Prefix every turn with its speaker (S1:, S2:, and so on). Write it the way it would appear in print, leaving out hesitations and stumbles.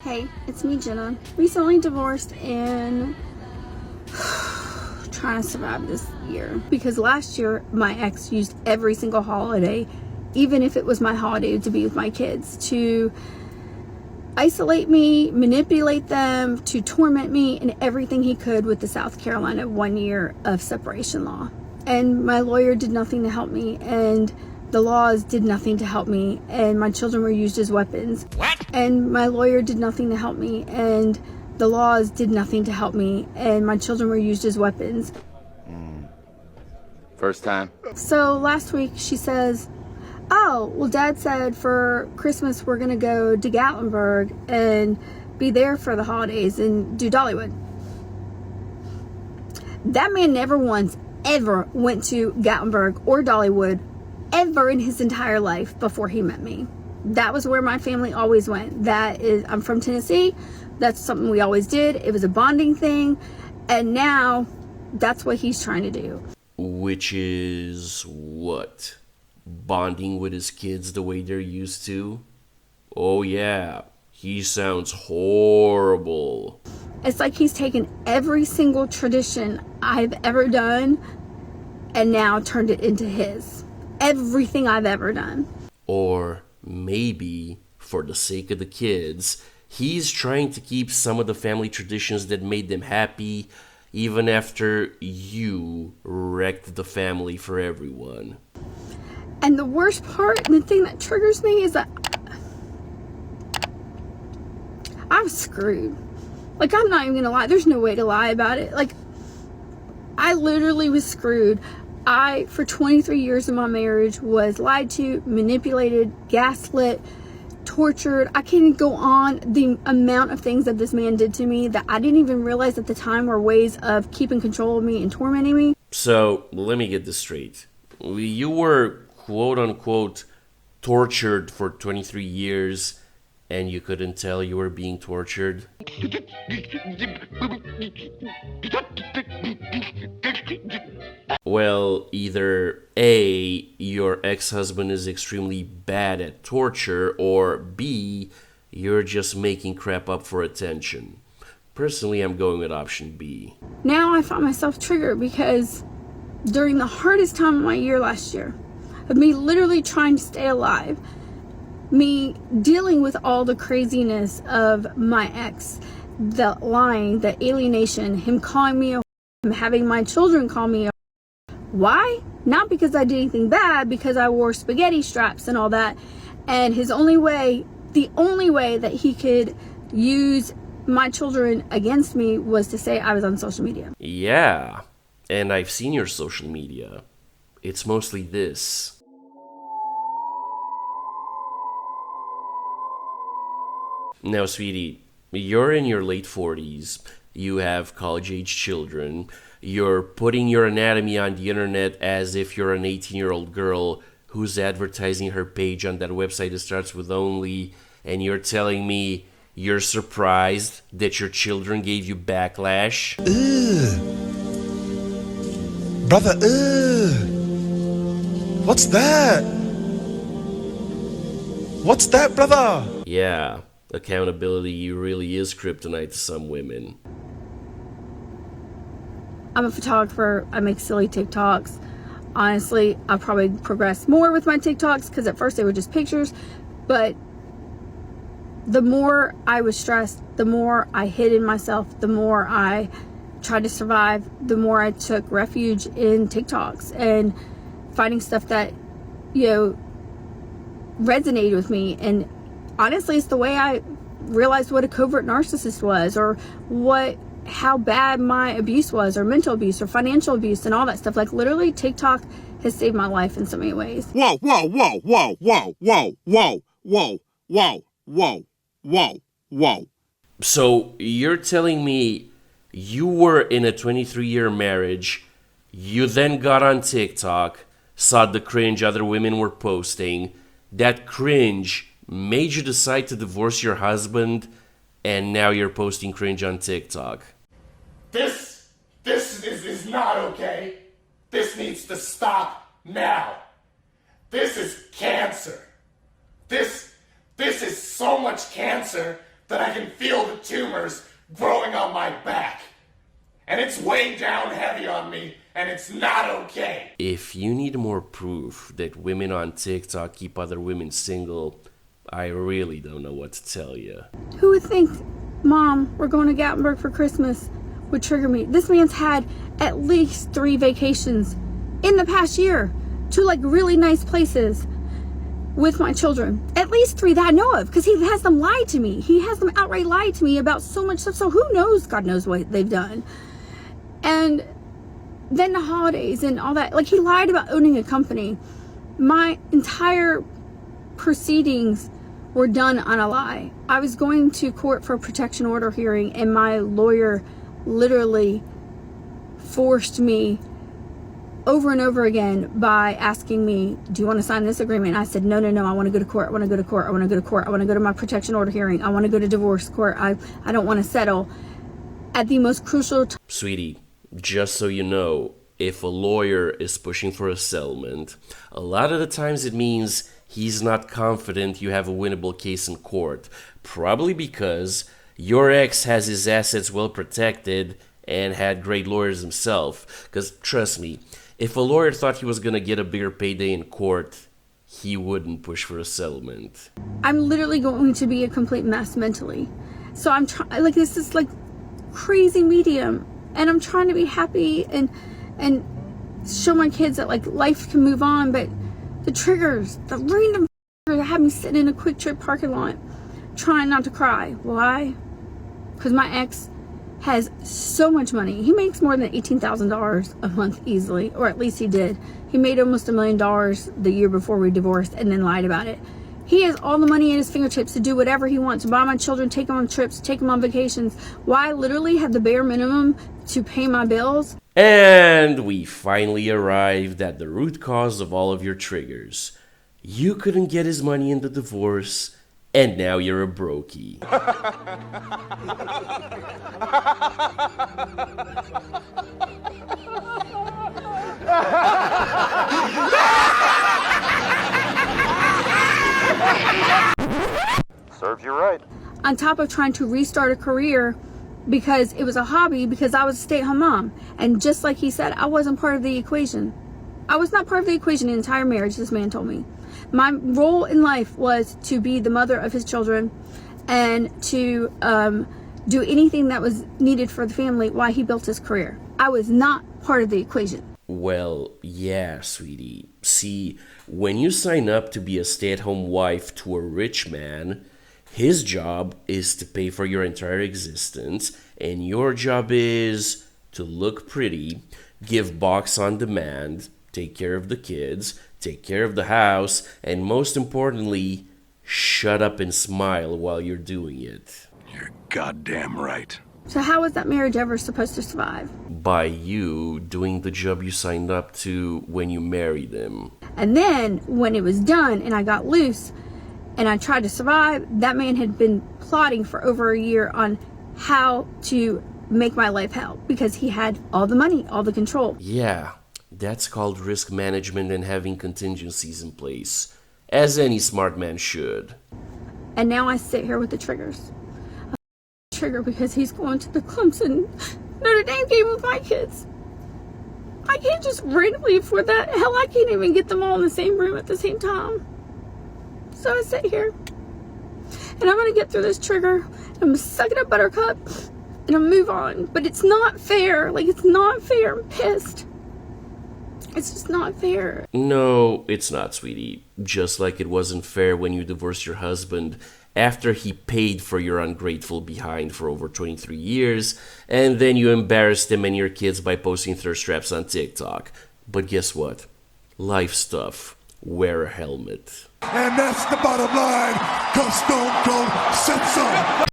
S1: Hey, it's me, Jenna. Recently divorced and trying to survive this year. Because last year, my ex used every single holiday, even if it was my holiday to be with my kids, to isolate me, manipulate them, to torment me, and everything he could with the South Carolina 1 year of separation law. And my lawyer did nothing to help me, and the laws did nothing to help me, and my children were used as weapons.
S2: What?
S1: And my lawyer did nothing to help me, and the laws did nothing to help me, and my children were used as weapons.
S2: First time?
S1: So last week she says, oh, well, Dad said for Christmas we're going to go to Gatlinburg and be there for the holidays and do Dollywood. That man never once ever went to Gatlinburg or Dollywood ever in his entire life before he met me. That was where my family always went. I'm from Tennessee. That's something we always did. It was a bonding thing. And now that's what he's trying to do.
S3: Which is what? Bonding with his kids the way they're used to? Oh yeah, he sounds horrible.
S1: It's like he's taken every single tradition I've ever done and now turned it into his. Everything I've ever done.
S3: Or maybe, for the sake of the kids, he's trying to keep some of the family traditions that made them happy, even after you wrecked the family for everyone.
S1: And the worst part, and the thing that triggers me, is that I was screwed. Like, I'm not even gonna lie. There's no way to lie about it. Like, I literally was screwed. For 23 years of my marriage, was lied to, manipulated, gaslit, tortured. I can't even go on the amount of things that this man did to me that I didn't even realize at the time were ways of keeping control of me and tormenting me.
S3: So, let me get this straight. You were, quote-unquote, tortured for 23 years, and you couldn't tell you were being tortured? Well, either A, your ex-husband is extremely bad at torture, or B, you're just making crap up for attention. Personally, I'm going with option B.
S1: Now I find myself triggered because during the hardest time of my year last year, of me literally trying to stay alive, me dealing with all the craziness of my ex, the lying, the alienation, him calling me a him having my children call me a why? Not because I did anything bad, because I wore spaghetti straps and all that. And the only way that he could use my children against me was to say I was on social media.
S3: Yeah, and I've seen your social media. It's mostly this. Now, sweetie, you're in your late 40s, you have college-age children, you're putting your anatomy on the internet as if you're an 18-year-old girl who's advertising her page on that website that starts with only, and you're telling me you're surprised that your children gave you backlash?
S4: Ugh. Brother, ugh. What's that? What's that, brother?
S3: Yeah. Accountability really is kryptonite to some women.
S1: I'm a photographer. I make silly TikToks. Honestly, I'll probably progress more with my TikToks because at first they were just pictures. But the more I was stressed, the more I hid in myself, the more I tried to survive, the more I took refuge in TikToks and finding stuff that, resonated with me. And honestly, it's the way I realized what a covert narcissist was, or how bad my abuse was, or mental abuse, or financial abuse, and all that stuff. Like, literally, TikTok has saved my life in so many ways.
S5: Whoa, whoa, whoa, whoa, whoa, whoa, whoa, whoa, whoa, whoa, whoa, whoa.
S3: So, you're telling me you were in a 23-year marriage, you then got on TikTok, saw the cringe other women were posting, that cringe made you decide to divorce your husband, and now you're posting cringe on TikTok.
S6: This is not okay. This needs to stop now. This is cancer. This is so much cancer that I can feel the tumors growing on my back. And it's weighing down heavy on me, and it's not okay.
S3: If you need more proof that women on TikTok keep other women single, I really don't know what to tell you.
S1: Who would think, Mom, we're going to Gatlinburg for Christmas, would trigger me? This man's had at least 3 vacations in the past year to like really nice places with my children. At least 3 that I know of, because he has them lie to me. He has them outright lie to me about so much stuff. So who knows? God knows what they've done. And then the holidays and all that. Like, he lied about owning a company. My entire proceedings were done on a lie. I was going to court for a protection order hearing, and my lawyer literally forced me over and over again by asking me, do you want to sign this agreement? And I said, no, I want to go to court. I want to go to court. I want to go to court. I want to go to my protection order hearing. I want to go to divorce court. I don't want to settle. At the most crucial time.
S3: Sweetie, just so you know, if a lawyer is pushing for a settlement, a lot of the times it means he's not confident you have a winnable case in court. Probably because your ex has his assets well protected and had great lawyers himself. Because trust me, if a lawyer thought he was going to get a bigger payday in court, he wouldn't push for a settlement.
S1: I'm literally going to be a complete mess mentally. So I'm trying, like, this is like crazy medium, and I'm trying to be happy and show my kids that like life can move on, but the triggers, the random triggers that have me sitting in a Quick Trip parking lot trying not to cry. Why? Because my ex has so much money. He makes more than $18,000 a month easily, or at least he did. He made almost $1 million the year before we divorced and then lied about it. He has all the money at his fingertips to do whatever he wants, to buy my children, take them on trips, take them on vacations. Why I literally have the bare minimum to pay my bills.
S3: And we finally arrived at the root cause of all of your triggers. You couldn't get his money in the divorce, and now you're a brokey.
S2: Serves you right.
S1: On top of trying to restart a career because it was a hobby, because I was a stay-at-home mom. And just like he said, I wasn't part of the equation. I was not part of the equation in the entire marriage, this man told me. My role in life was to be the mother of his children and to do anything that was needed for the family while he built his career. I was not part of the equation.
S3: Well, yeah, sweetie. See, when you sign up to be a stay-at-home wife to a rich man, his job is to pay for your entire existence, and your job is to look pretty, give box on demand, take care of the kids, take care of the house, and most importantly, shut up and smile while you're doing it.
S2: You're goddamn right.
S1: So how was that marriage ever supposed to survive?
S3: By you doing the job you signed up to when you married him.
S1: And then when it was done and I got loose and I tried to survive, that man had been plotting for over a year on how to make my life hell because he had all the money, all the control.
S3: Yeah, that's called risk management and having contingencies in place, as any smart man should.
S1: And now I sit here with the triggers. Trigger because he's going to the Clemson Notre Dame game with my kids. I can't just randomly afford that. Hell, I can't even get them all in the same room at the same time. So I sit here and I'm gonna get through this trigger. I'm gonna suck it up, buttercup, and I'm move on. But it's not fair. Like, it's not fair. I'm pissed. It's just not fair.
S3: No, it's not, sweetie. Just like it wasn't fair when you divorced your husband after he paid for your ungrateful behind for over 23 years, and then you embarrassed him and your kids by posting thirst traps on TikTok. But guess what? Life stuff. Wear a helmet.
S4: And that's the bottom line, 'cause Stone Cold said so.